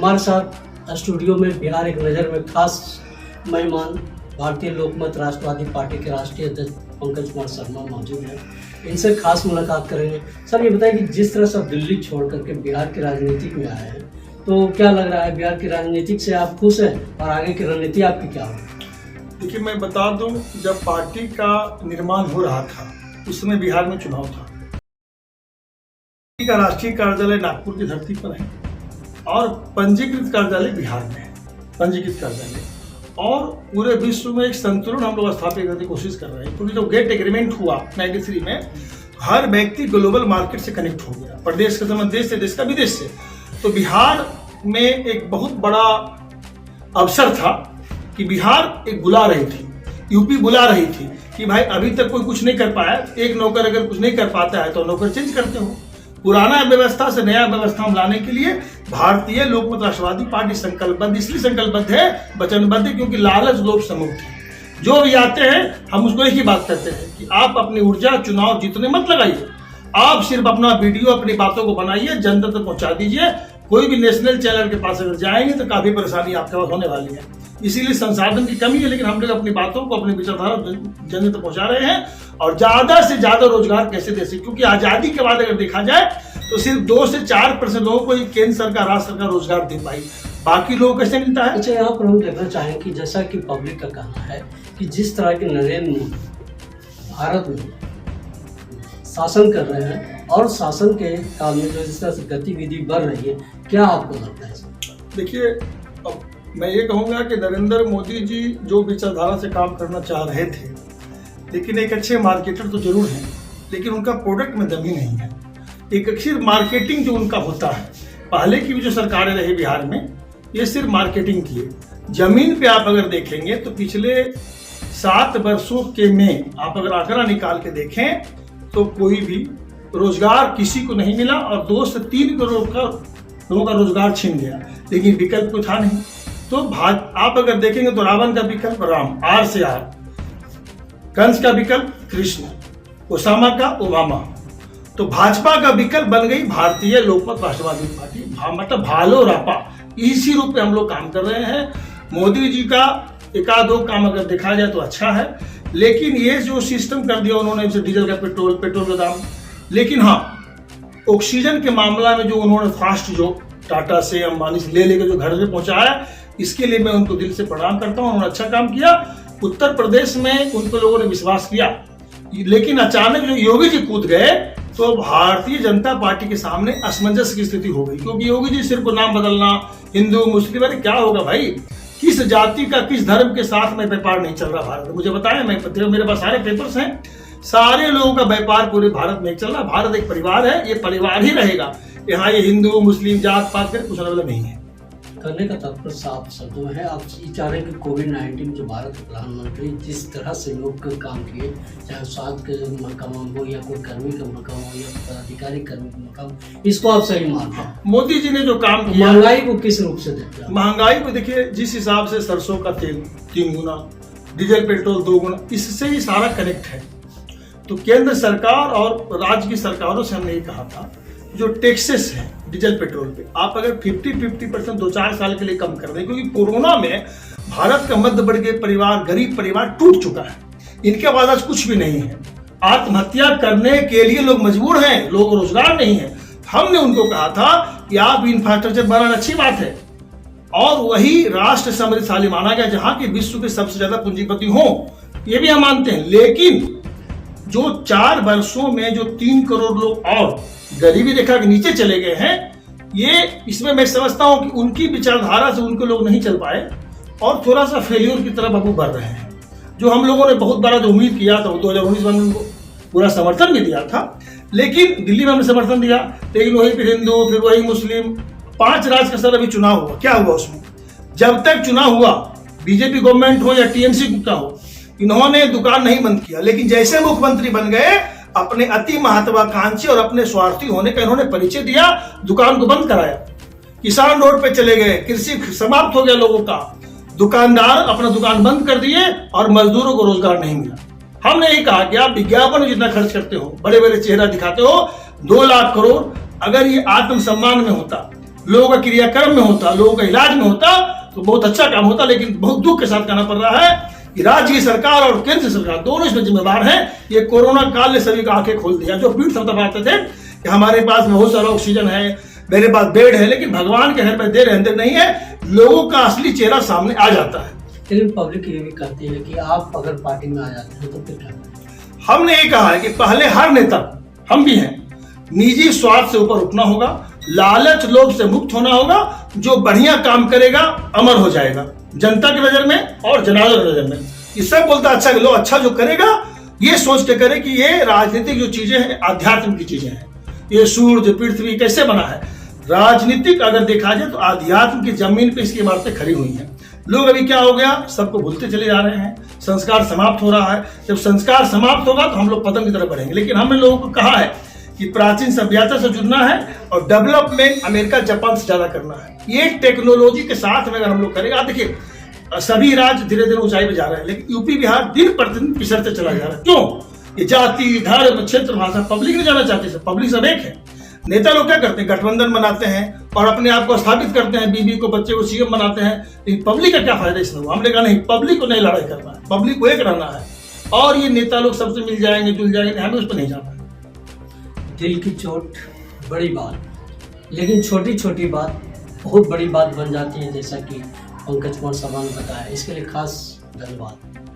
हमारे साथ स्टूडियो में बिहार एक नज़र में खास मेहमान भारतीय लोकमत राष्ट्रवादी पार्टी के राष्ट्रीय अध्यक्ष पंकज कुमार शर्मा मौजूद हैं। इनसे खास मुलाकात करेंगे। सर, ये बताएं कि जिस तरह से दिल्ली छोड़ करके बिहार की राजनीति में आए हैं, तो क्या लग रहा है, बिहार की राजनीतिक से आप खुश हैं और आगे की रणनीति आपकी क्या होगी? देखिए, मैं बता दूं, जब पार्टी का निर्माण हो रहा था उस समय बिहार में चुनाव था। पार्टी का राष्ट्रीय कार्यालय नागपुर की धरती पर है और पंजीकृत कार्यालय बिहार में है, पंजीकृत कार्यालय। और पूरे विश्व में एक संतुलन हम लोग स्थापित करने की कोशिश कर रहे हैं, क्योंकि जो गेट एग्रीमेंट हुआ 93 में, हर व्यक्ति ग्लोबल मार्केट से कनेक्ट हो गया, प्रदेश का संबंध देश से, देश का विदेश से। तो बिहार में एक बहुत बड़ा अवसर था कि बिहार एक बुला रही थी, यूपी बुला रही थी कि भाई अभी तक कोई कुछ नहीं कर पाया, एक नौकर अगर कुछ नहीं कर पाता है तो नौकर चेंज करते हो। पुराना व्यवस्था से नया व्यवस्था हम लाने के लिए भारतीय लोकमत राष्ट्रवादी पार्टी संकल्पबद्ध, इसलिए संकल्पबद्ध है, वचनबद्ध है, क्योंकि लालच लोभ समूह थे। जो भी आते हैं हम उसको एक ही बात करते हैं कि आप अपनी ऊर्जा चुनाव जीतने मत लगाइए, आप सिर्फ अपना वीडियो, अपनी बातों को बनाइए, जनता तक पहुंचा दीजिए। कोई भी नेशनल चैनल के पास अगर जाएंगे तो काफी परेशानी आपके पास होने वाली है। इसीलिए संसाधन की कमी है, लेकिन हम लोग अपनी बातों को, अपनी विचारधारा जनता तक पहुंचा रहे हैं और ज्यादा से ज्यादा रोजगार कैसे दे सके, क्योंकि आजादी के बाद अगर देखा जाए तो सिर्फ 2 से 4% लोगों को ही केंद्र सरकार, राज्य सरकार रोजगार दे पाई, बाकी लोगों को कैसे मिलता है। अच्छा, यहाँ पर हम देखना चाहें कि जैसा कि पब्लिक का कहना है कि जिस तरह के नरेंद्र मोदी भारत में शासन कर रहे हैं और शासन के काल में जो जिस तरह से गतिविधि बढ़ रही है, क्या आपको लगता है? देखिए, अब मैं ये कहूँगा कि नरेंद्र मोदी जी जो विचारधारा से काम करना चाह रहे थे, लेकिन एक अच्छे मार्केटर तो जरूर हैं, लेकिन उनका प्रोडक्ट में दम ही नहीं है। एक अक्सर मार्केटिंग जो उनका होता है, पहले की भी जो सरकारें रही बिहार में, ये सिर्फ मार्केटिंग की है। जमीन पे आप अगर देखेंगे तो पिछले 7 वर्षों के में आप अगर आंकड़ा निकाल के देखें तो कोई भी रोजगार किसी को नहीं मिला और 2 से 3 करोड़ का लोगों का रोजगार छीन गया, लेकिन विकल्प कोई था नहीं। तो आप अगर देखेंगे तो रावण का विकल्प राम, आर से आर, कंस का विकल्प कृष्ण, ओसामा का ओबामा। तो भाजपा का विकल्प बन गई भारतीय लोकमत राष्ट्रवादी पार्टी, मतलब भालो रापा। इसी रूप में हम लोग काम कर रहे हैं। मोदी जी का एकाध 2 काम अगर देखा जाए तो अच्छा है, लेकिन ये जो सिस्टम कर दिया उन्होंने, डीजल का पेट्रोल का दाम, लेकिन हाँ, ऑक्सीजन के मामला में जो उन्होंने फास्ट जो टाटा से, अंबानी से ले लेकर जो घर में पहुंचाया, इसके लिए मैं उनको दिल से प्रणाम करता हूं। उन्होंने अच्छा काम किया। उत्तर प्रदेश में उनको लोगों ने विश्वास किया, लेकिन अचानक जो योगी जी कूद गए तो भारतीय जनता पार्टी के सामने असमंजस की स्थिति हो गई, क्योंकि योगी जी सिर्फ नाम बदलना, हिंदू मुस्लिम, अरे क्या होगा भाई, किस जाति का, किस धर्म के साथ में व्यापार नहीं चल रहा भारत में, मुझे बताएं। मेरे पास सारे पेपर्स हैं, सारे लोगों का व्यापार पूरे भारत में चल रहा। भारत एक परिवार है, ये परिवार ही रहेगा। यहाँ ये हिंदू मुस्लिम जात पात कर कुछ अलग नहीं है। करने का तात्पर्य साफ शब्दों में है, आप ये चाह रहे हैं कि कोविड-19 जो भारत के प्रधानमंत्री जिस तरह सहयोग कर काम किए, चाहे स्वास्थ्य के महकमा हो या कोई कर्मी का महकमा हो या पदाधिकारी कर्मी का महकमा, इसको आप सही मानते हैं? मोदी जी ने जो काम किया, महंगाई को किस रूप से देखते हैं? महंगाई को देखिए, जिस हिसाब से सरसों का तेल 3 गुना, डीजल पेट्रोल 2 गुना, इससे ही सारा कनेक्ट है। तो केंद्र सरकार और राज्य की सरकारों से हमने ये कहा था, जो टैक्सेस है डीजल पेट्रोल पे, आप अगर 50% 2-4 साल के लिए कम कर दें, क्योंकि कोरोना में भारत का मध्य वर्गीय परिवार, गरीब परिवार टूट चुका है। इनके पास आज कुछ भी नहीं है, आत्महत्या करने के लिए लोग मजबूर हैं, लोग रोजगार नहीं है। हमने उनको कहा था कि आप इंफ्रास्ट्रक्चर बनाना अच्छी बात है, और वही राष्ट्र समृद्धशाली माना गया जहां की विश्व के सबसे ज्यादा पूंजीपति हो, ये भी हम मानते हैं। लेकिन जो 4 वर्षों में जो 3 करोड़ लोग और गरीबी रेखा के नीचे चले गए हैं, ये इसमें मैं समझता हूं कि उनकी विचारधारा से उनके लोग नहीं चल पाए और थोड़ा सा फेल्यूर की तरफ अब बढ़ रहे हैं। जो हम लोगों ने बहुत बड़ा जो उम्मीद किया था, 2019 में उनको पूरा समर्थन भी दिया था, लेकिन दिल्ली में हमने समर्थन दिया, लेकिन वहीं पर हिंदू, फिर वही मुस्लिम, 5 राज्य का सर अभी चुनाव हुआ, क्या हुआ उसमें? जब तक चुनाव हुआ, बीजेपी गवर्नमेंट हो या टीएमसी का हो, इन्होंने दुकान नहीं बंद किया, लेकिन जैसे मुख्यमंत्री बन गए, अपने अति महत्वाकांक्षी और अपने स्वार्थी होने का इन्होंने परिचय दिया, दुकान को बंद कराया। किसान रोड पे चले गए, कृषि समाप्त हो गया लोगों का, दुकानदार अपना दुकान बंद कर दिए और मजदूरों को रोजगार नहीं मिला। हमने यही कहा कि आप विज्ञापन में जितना खर्च करते हो, बड़े बड़े चेहरा दिखाते हो, 2 लाख करोड़, अगर ये आत्मसम्मान में होता, लोगों का क्रियाक्रम में होता, लोगों का इलाज में होता तो बहुत अच्छा काम होता। लेकिन बहुत दुख के साथ कहना पड़ रहा है कि राज्य की सरकार और केंद्र सरकार दोनों इसमें जिम्मेदार हैं। ये कोरोना काल ने सभी को आंखें खोल दिया। जो पीठ सब दबाते थे कि हमारे पास बहुत सारा ऑक्सीजन है, मेरे पास बेड है, लेकिन भगवान के घर में देर अंदर नहीं है, लोगों का असली चेहरा सामने आ जाता है। लेकिन पब्लिक ये भी कहती है कि आप अगर पार्टी में आ जाते हैं तो फिर क्या करें? हमने ये कहा है कि पहले हर नेता, हम भी हैं, निजी स्वार्थ से ऊपर उठना होगा, लालच लोभ से मुक्त होना होगा। जो बढ़िया काम करेगा अमर हो जाएगा जनता की नजर में और जनाजों की नजर में। ये सब बोलता अच्छा लो, अच्छा जो करेगा ये सोच के करे कि ये राजनीतिक जो चीजें हैं आध्यात्म की चीजें हैं। ये सूर्य पृथ्वी कैसे बना है, राजनीतिक अगर देखा जाए तो आध्यात्म की जमीन पे इसकी इमारतें खड़ी हुई हैं। लोग अभी क्या हो गया, सबको भूलते चले जा रहे हैं, संस्कार समाप्त हो रहा है। जब संस्कार समाप्त होगा तो हम लोग पतन की तरफ बढ़ेंगे। लेकिन हमने लोगों को कहा है कि प्राचीन सभ्यता से जुड़ना है और डेवलपमेंट अमेरिका जापान से ज्यादा करना है। ये टेक्नोलॉजी के साथ में अगर हम लोग करेंगे, आप देखिए सभी राज्य धीरे धीरे ऊंचाई पे जा रहे हैं, लेकिन यूपी बिहार दिन प्रतिदिन पिछड़ते चला जा रहा है। क्यों? ये जाति धर्म क्षेत्र भाषा पब्लिक नहीं जाना चाहती, सब पब्लिक सब एक है। नेता लोग क्या करते हैं, गठबंधन बनाते हैं और अपने आप को स्थापित करते हैं, बीबी को बच्चे को सीएम बनाते हैं। लेकिन पब्लिक का क्या फायदा इसमें? हमने कहा नहीं, पब्लिक को नहीं लड़ाई करना है, पब्लिक को एक रहना है। और ये नेता लोग सबसे मिल जाएंगे जुल जाएंगे, हमें उस पर नहीं जाना है। दिल की चोट बड़ी बात, लेकिन छोटी छोटी बात बहुत बड़ी बात बन जाती है, जैसा कि पंकज कुमार शर्मा ने बताया। इसके लिए खास धन्यवाद।